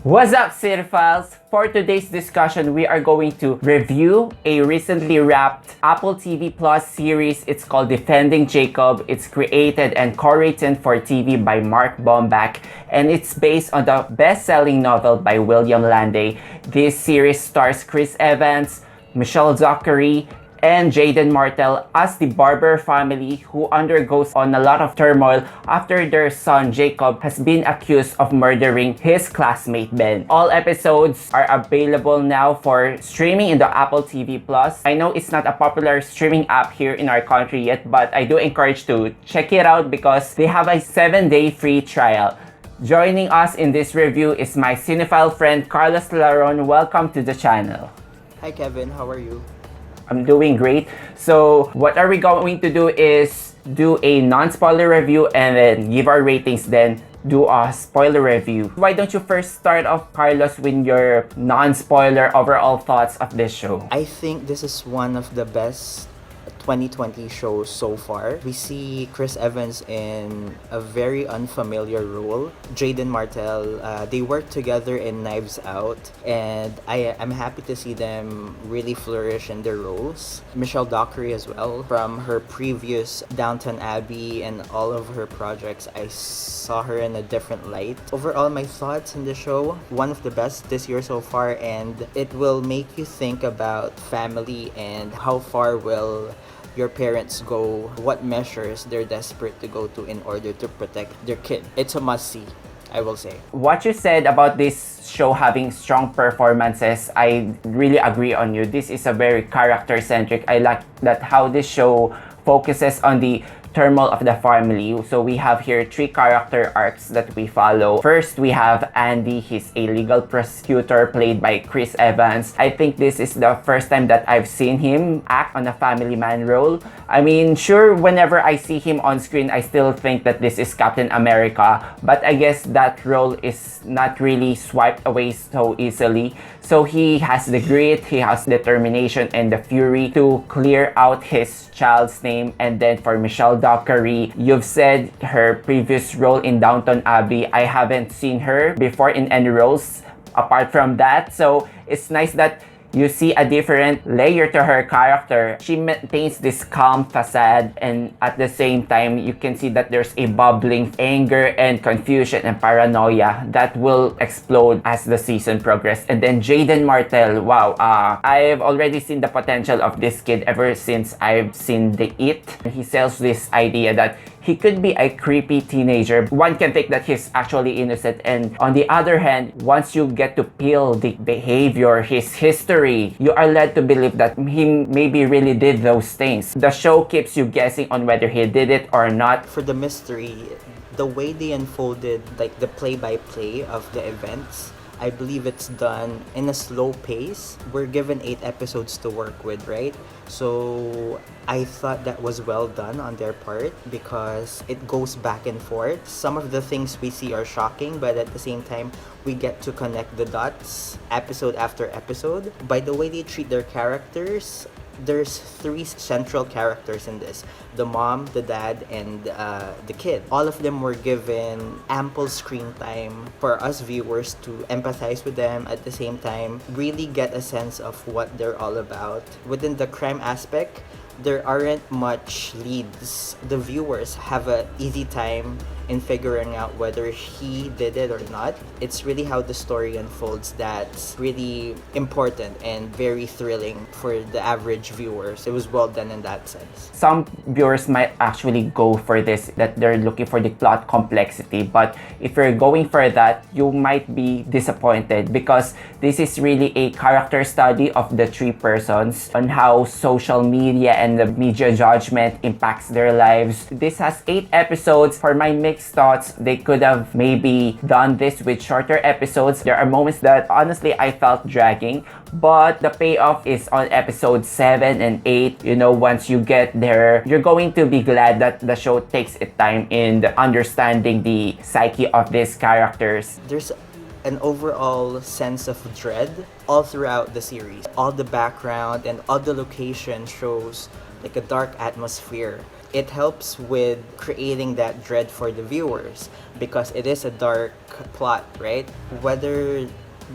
What's up, Cinephiles? For today's discussion, we are going to review a recently wrapped Apple TV Plus series. It's called Defending Jacob. It's created and co-written for TV by Mark Bomback, and it's based on the best-selling novel by William Landay. This series stars Chris Evans, Michelle Dockery, and Jaeden Martell as the Barber family who undergoes on a lot of turmoil after their son Jacob has been accused of murdering his classmate Ben. All episodes are available now for streaming in the Apple TV Plus. I know it's not a popular streaming app here in our country yet, but I do encourage to check it out because they have a 7-day free trial. Joining us in this review is my cinephile friend Carlos Laron. Welcome to the channel. Hi Kevin, how are you? I'm doing great. So what are we going to do is do a non-spoiler review and then give our ratings, then do a spoiler review. Why don't you first start off, Carlos, with your non-spoiler overall thoughts of this show? I think this is one of the best 2020 shows so far. We see Chris Evans in a very unfamiliar role. Jaeden Martell, they work together in Knives Out, and I'm happy to see them really flourish in their roles. Michelle Dockery as well. From her previous Downton Abbey and all of her projects, I saw her in a different light. Overall, my thoughts on the show, one of the best this year so far, and it will make you think about family and how far will your parents go, what measures they're desperate to go to in order to protect their kid. It's a must-see, I will say. What you said about this show having strong performances, I really agree on you. This is a very character-centric. I like that how this show focuses on the turmoil of the family. So we have here 3 character arcs that we follow. First, we have Andy. He's a legal prosecutor played by Chris Evans. I think this is the first time that I've seen him act on a family man role. I mean, sure, whenever I see him on screen, I still think that this is Captain America, but I guess that role is not really swiped away so easily. So he has the grit, he has determination and the fury to clear out his child's name. And then for Michelle Dockery, you've said her previous role in Downton Abbey. I haven't seen her before in any roles apart from that. So it's nice that you see a different layer to her character. She maintains this calm facade, and at the same time, you can see that there's a bubbling anger and confusion and paranoia that will explode as the season progresses. And then Jaeden Martell, wow, I've already seen the potential of this kid ever since I've seen The It. He sells this idea that he could be a creepy teenager. One can think that he's actually innocent, and on the other hand, once you get to peel the behavior, his history, you are led to believe that he maybe really did those things. The show keeps you guessing on whether he did it or not. For the mystery, the way they unfolded, like the play-by-play of the events, I believe it's done in a slow pace. We're given 8 episodes to work with, right? So I thought that was well done on their part because it goes back and forth. Some of the things we see are shocking, but at the same time, we get to connect the dots episode after episode. By the way they treat their characters, there's 3 central characters in this: the mom, the dad, and the kid. All of them were given ample screen time for us viewers to empathize with them, at the same time really get a sense of what they're all about. Within the crime aspect, there aren't much leads. The viewers have an easy time in figuring out whether he did it or not. It's really how the story unfolds that's really important and very thrilling for the average viewers. It was well done in that sense. Some viewers might actually go for this, that they're looking for the plot complexity, but if you're going for that, you might be disappointed because this is really a character study of the 3 persons on how social media and the media judgment impacts their lives. This has 8 episodes. For my mixed thoughts, they could have maybe done this with shorter episodes. There are moments that honestly I felt dragging, but the payoff is on episode 7 and 8. You know, once you get there, you're going to be glad that the show takes its time in understanding the psyche of these characters. There's an overall sense of dread all throughout the series. All the background and all the location shows like a dark atmosphere. It helps with creating that dread for the viewers because it is a dark plot, right? Whether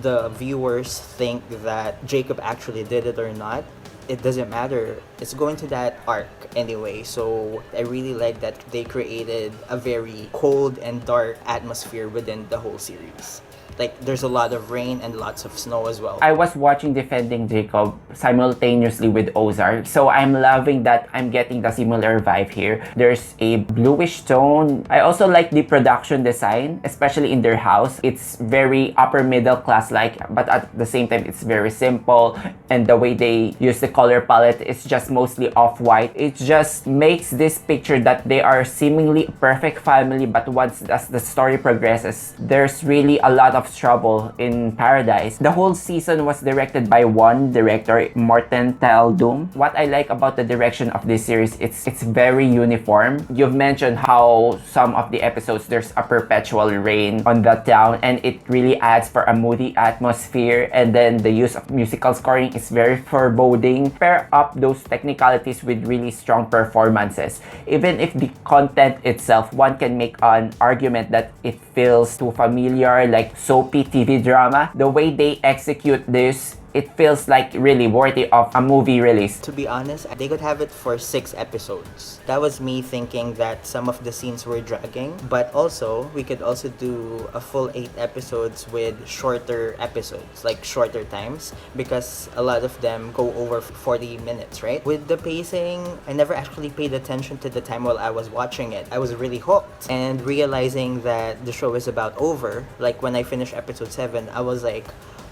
the viewers think that Jacob actually did it or not, it doesn't matter. It's going to that arc anyway. So I really like that they created a very cold and dark atmosphere within the whole series. Like there's a lot of rain and lots of snow as well. I was watching Defending Jacob simultaneously with Ozark, so I'm loving that I'm getting the similar vibe here. There's a bluish tone. I also like the production design, especially in their house. It's very upper middle class like, but at the same time it's very simple, and the way they use the color palette is just mostly off-white. It just makes this picture that they are seemingly a perfect family, but once as the story progresses, there's really a lot of trouble in paradise. The whole season was directed by one director, Martell. What I like about the direction of this series, it's very uniform. You've mentioned how some of the episodes there's a perpetual rain on the town, and it really adds for a moody atmosphere. And then the use of musical scoring is very foreboding. Pair up those technicalities with really strong performances. Even if the content itself, one can make an argument that it feels too familiar, like soapy TV drama. The way they execute this, it feels like really worthy of a movie release. To be honest, they could have it for 6 episodes. That was me thinking that some of the scenes were dragging, but also we could also do a full 8 episodes with shorter episodes, like shorter times, because a lot of them go over 40 minutes, right? With the pacing, I never actually paid attention to the time while I was watching it. I was really hooked, and realizing that the show is about over, like when I finished episode 7, I was like,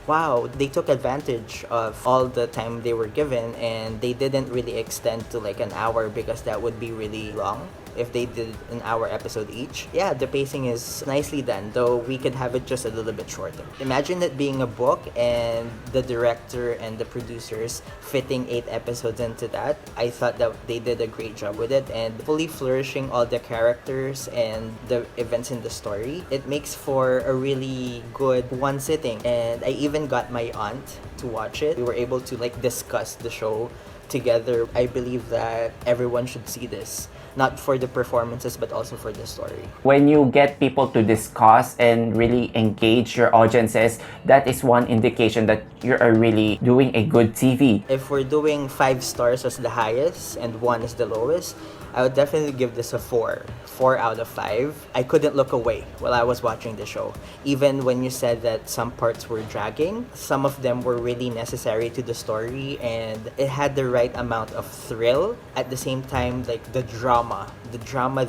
wow, they took advantage of all the time they were given, and they didn't really extend to like an hour because that would be really long if they did an hour episode each. Yeah, the pacing is nicely done, though we could have it just a little bit shorter. Imagine it being a book and the director and the producers fitting 8 episodes into that. I thought that they did a great job with it, and fully flourishing all the characters and the events in the story. It makes for a really good one sitting, and I even got my aunt to watch it. We were able to like discuss the show together. I believe that everyone should see this, not for the performances but also for the story. When you get people to discuss and really engage your audiences, that is one indication that you are really doing a good TV. If we're doing 5 stars as the highest and 1 is the lowest, I would definitely give this a 4. 4 out of 5. I couldn't look away while I was watching the show. Even when you said that some parts were dragging, some of them were really necessary to the story, and it had the right amount of thrill. At the same time, like the drama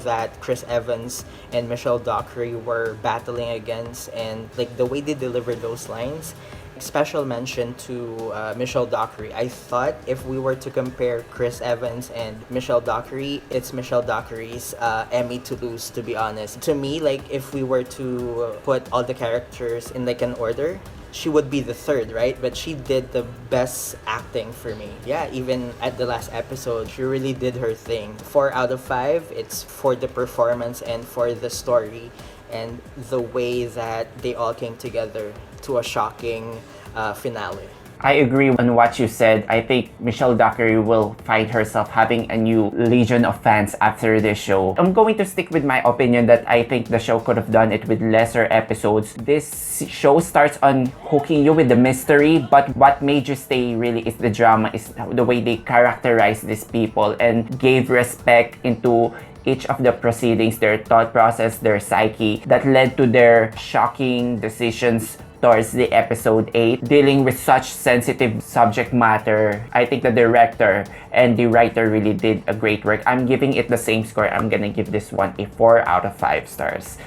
that Chris Evans and Michelle Dockery were battling against, and like the way they delivered those lines. Special mention to Michelle Dockery. I thought if we were to compare Chris Evans and Michelle Dockery, it's Michelle Dockery's Emmy to lose, to be honest. To me, like if we were to put all the characters in like an order, she would be the 3rd, right? But she did the best acting for me. Yeah, even at the last episode, she really did her thing. 4 out of 5, it's for the performance and for the story and the way that they all came together to a shocking finale. I agree on what you said. I think Michelle Dockery will find herself having a new legion of fans after this show. I'm going to stick with my opinion that I think the show could have done it with lesser episodes. This show starts on hooking you with the mystery, but what made you stay really is the drama, is the way they characterize these people and gave respect into each of the proceedings, their thought process, their psyche, that led to their shocking decisions towards the episode 8, dealing with such sensitive subject matter. I think the director and the writer really did a great work. I'm giving it the same score. I'm gonna give this one a 4 out of 5 stars.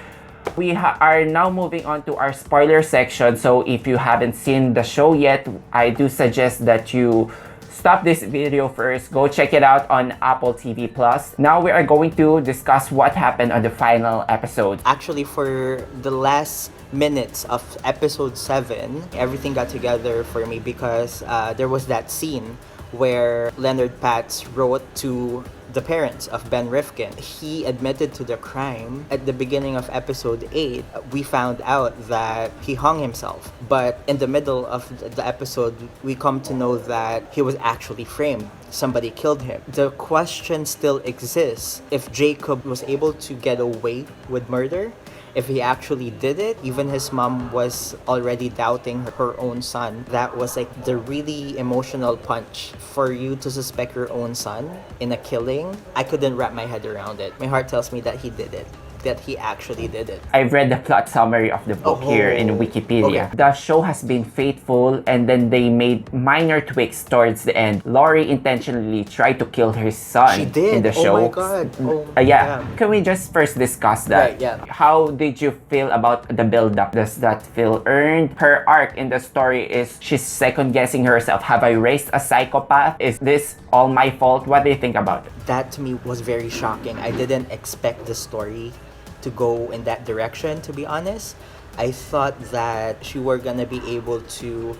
We are now moving on to our spoiler section, so if you haven't seen the show yet, I do suggest that you stop this video first, go check it out on Apple TV+. Now we are going to discuss what happened on the final episode. Actually, for the last minutes of episode 7, everything got together for me because there was that scene where Leonard Patz wrote to the parents of Ben Rifkin. He admitted to the crime. At the beginning of episode 8, we found out that he hung himself. But in the middle of the episode, we come to know that he was actually framed. Somebody killed him. The question still exists. If Jacob was able to get away with murder, if he actually did it, even his mom was already doubting her own son. That was like the really emotional punch. For you to suspect your own son in a killing, I couldn't wrap my head around it. My heart tells me that he did it. That he actually did it. I've read the plot summary of the book here in Wikipedia. Okay. The show has been faithful, and then they made minor tweaks towards the end. Laurie intentionally tried to kill her son She did. in the show. Oh my god. Yeah. Can we just first discuss that? Right, yeah. How did you feel about the build-up? Does that feel earned? Her arc in the story is she's second-guessing herself. Have I raised a psychopath? Is this all my fault? What do you think about it? That to me was very shocking. I didn't expect the story to go in that direction, to be honest. I thought that she were gonna be able to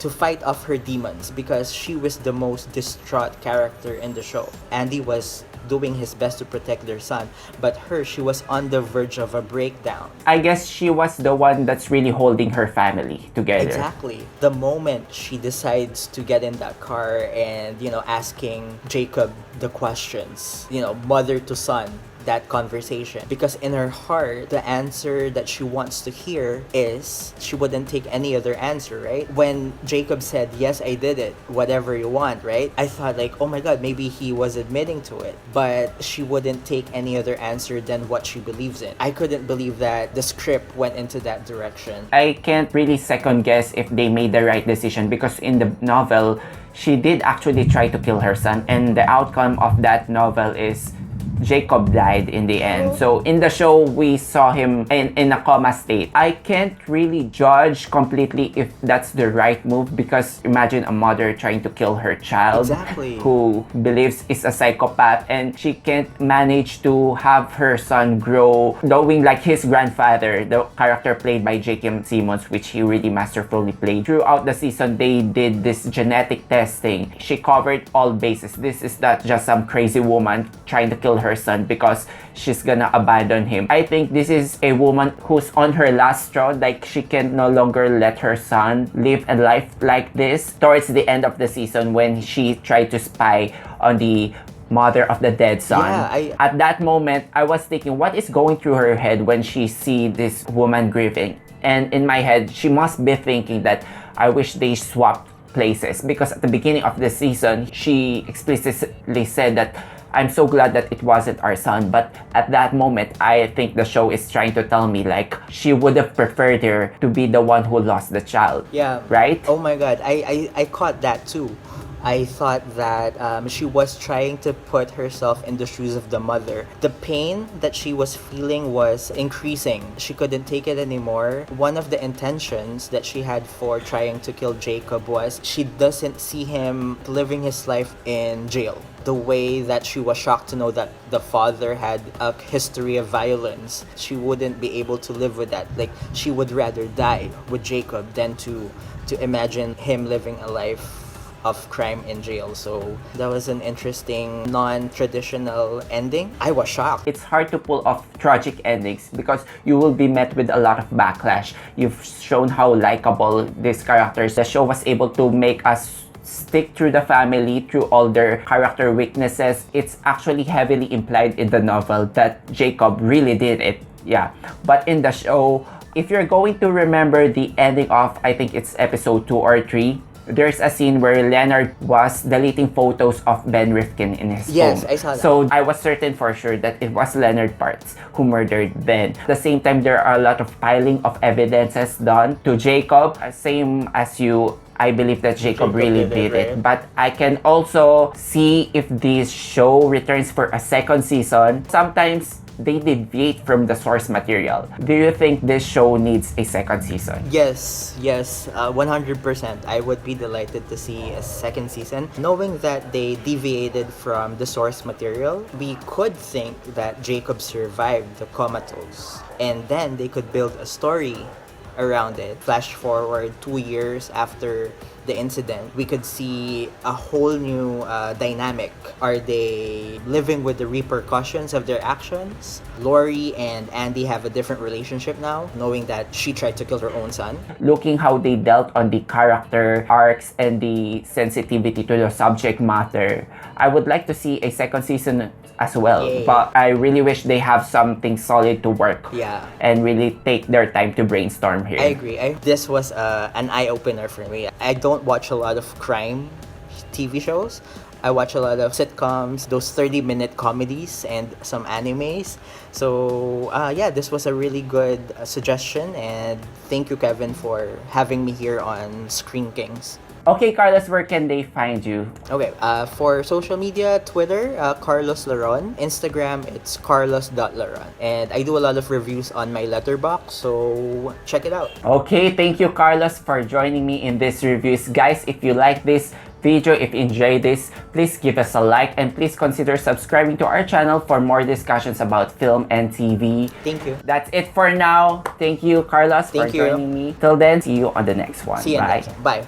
fight off her demons because she was the most distraught character in the show. Andy was doing his best to protect their son, but she was on the verge of a breakdown. I guess she was the one that's really holding her family together. Exactly. The moment she decides to get in that car and, asking Jacob the questions, mother to son, that conversation, because in her heart the answer that she wants to hear is she wouldn't take any other answer, right? When Jacob said, yes, I did it, whatever you want, right? I thought like, oh my god, maybe he was admitting to it, but she wouldn't take any other answer than what she believes in. I couldn't believe that the script went into that direction. I can't really second guess if they made the right decision, because in the novel she did actually try to kill her son, and the outcome of that novel is Jacob died in the end. So in the show, we saw him in a coma state. I can't really judge completely if that's the right move, because imagine a mother trying to kill her child, Exactly. who believes is a psychopath, and she can't manage to have her son grow knowing like his grandfather, the character played by J.K. Simmons, which he really masterfully played. Throughout the season, they did this genetic testing. She covered all bases. This is not just some crazy woman trying to kill her son because she's gonna abandon him. I think this is a woman who's on her last straw. Like, she can no longer let her son live a life like this. Towards the end of the season, when she tried to spy on the mother of the dead son. Yeah, At that moment, I was thinking, what is going through her head when she see this woman grieving? And in my head, she must be thinking that I wish they swapped places, because at the beginning of the season, she explicitly said that I'm so glad that it wasn't our son. But at that moment, I think the show is trying to tell me like she would have preferred her to be the one who lost the child. Yeah. Right? Oh my god, I caught that too. I thought that she was trying to put herself in the shoes of the mother. The pain that she was feeling was increasing. She couldn't take it anymore. One of the intentions that she had for trying to kill Jacob was she doesn't see him living his life in jail. The way that she was shocked to know that the father had a history of violence, she wouldn't be able to live with that. Like, she would rather die with Jacob than to imagine him living a life of crime in jail. So that was an interesting non-traditional ending. I was shocked. It's hard to pull off tragic endings because you will be met with a lot of backlash. You've shown how likable these characters. The show was able to make us stick through the family, through all their character weaknesses. It's actually heavily implied in the novel that Jacob really did it. Yeah. But in the show, if you're going to remember the ending of, I think it's episode 2 or 3, there's a scene where Leonard was deleting photos of Ben Rifkin in his home. Yes, I saw that. So I was certain for sure that it was Leonard Parts who murdered Ben. At the same time, there are a lot of piling of evidences done to Jacob. Same as you, I believe that Jacob really did it. Right? But I can also see if this show returns for a second season. Sometimes they deviate from the source material. Do you think this show needs a second season? Yes, 100%. I would be delighted to see a second season. Knowing that they deviated from the source material, we could think that Jacob survived the comatose, and then they could build a story around it. Flash forward 2 years after the incident, we could see a whole new dynamic. Are they living with the repercussions of their actions? Laurie and Andy have a different relationship now, knowing that she tried to kill her own son. Looking how they dealt on the character arcs and the sensitivity to the subject matter, I would like to see a second season as well. Yay. But I really wish they have something solid to work Yeah. and really take their time to brainstorm here. I agree. This was an eye-opener for me. I don't watch a lot of crime TV shows. I watch a lot of sitcoms, those 30-minute comedies, and some animes. So, yeah, this was a really good suggestion. And thank you, Kevin, for having me here on Screen Kings. Okay, Carlos, where can they find you? Okay, for social media, Twitter, Carlos Laron. Instagram, it's carlos.laron. And I do a lot of reviews on my letterbox, so check it out. Okay, thank you, Carlos, for joining me in this reviews. Guys, if you like this video, if you enjoyed this, please give us a like and please consider subscribing to our channel for more discussions about film and TV. Thank you. That's it for now. Thank you, Carlos, Thank for you. joining me. Till then, see you on the next one. See you Bye. next time. Bye.